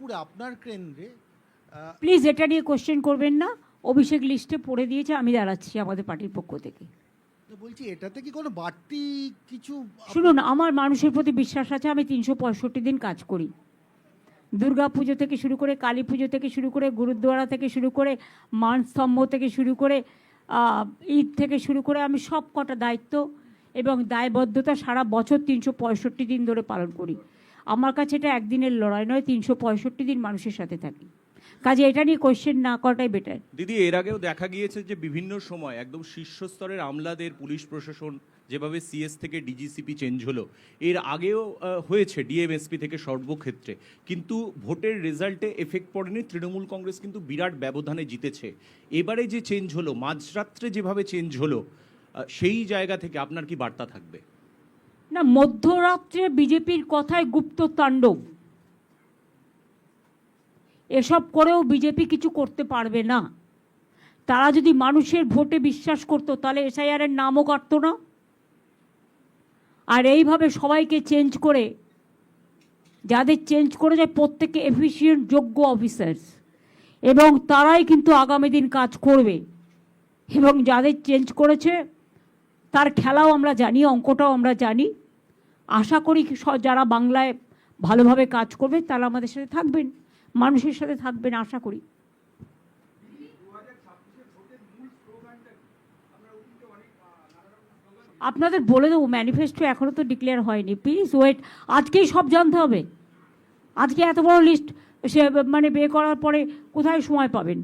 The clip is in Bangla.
মেদিনীপুরে আপনার কেন্দ্রে প্লিজ এটা নিয়ে কোশ্চেন করবেন না। অভিষেক লিস্টে পড়ে দিয়েছে, আমি দাঁড়াচ্ছি আমাদের পার্টির পক্ষ থেকে। বলছি এটাতে কি কোনো বাড়তি কিছু? শুনুন, আমার মানুষের প্রতি বিশ্বাস আছে। আমি 365 দিন কাজ করি। দুর্গা পুজো থেকে শুরু করে, কালী পুজো থেকে শুরু করে, গুরুদ্বারা থেকে শুরু করে, মানস্তম্ভ থেকে শুরু করে, ঈদ থেকে শুরু করে, আমি সব কটা দায়িত্ব এবং দায়বদ্ধতা সারা বছর 365 দিন ধরে পালন করি। আমার কাছে এটা একদিনের লড়াই নয়, 365 দিন মানুষের সাথে থাকি। কাজে এটা নিয়ে কোয়েশ্চেন না করাটাই বেটার। দিদি, এর আগেও দেখা গিয়েছে যে বিভিন্ন সময় একদম শীর্ষস্তরের আমলাদের, পুলিশ প্রশাসন যেভাবে সিএস থেকে ডিজিসিপি চেঞ্জ হলো, এর আগেও হয়েছে ডিএমএসপি থেকে সর্বক্ষেত্রে, কিন্তু ভোটের রেজাল্টে এফেক্ট পড়েনি। তৃণমূল কংগ্রেস কিন্তু বিরাট ব্যবধানে জিতেছে। এবারে যে চেঞ্জ হলো, মাঝরাত্রে যেভাবে চেঞ্জ হলো, সেই জায়গা থেকে আপনার কি বার্তা থাকবে? না, মধ্যরাত্রে বিজেপির কথায় গুপ্ত তাণ্ডব, এসব করেও বিজেপি কিছু করতে পারবে না। তারা যদি মানুষের ভোটে বিশ্বাস করতো তাহলে এসআইআরের নামও কাটতো না। আর এইভাবে সবাইকে চেঞ্জ করে, যাদের চেঞ্জ করে যায় প্রত্যেকে এফিসিয়েন্ট যোগ্য অফিসার্স, এবং তারাই কিন্তু আগামী দিন কাজ করবে। এবং যাদের চেঞ্জ করেছে তার খেলাও আমরা জানি, অঙ্কটাও আমরা জানি। আশা করি যারা বাংলায় ভালোভাবে কাজ করবে তারা আমাদের সাথে থাকবেন, মানুষের সাথে থাকবেন, আশা করি। আপনাদের বলে দেবো, ম্যানিফেস্টো এখনও তো ডিক্লেয়ার হয়নি, প্লিজ ওয়েট। আজকেই সব জানতে হবে। আজকে এত বড় লিস্ট সে বের করার পরে কোথায় সময় পাবেন?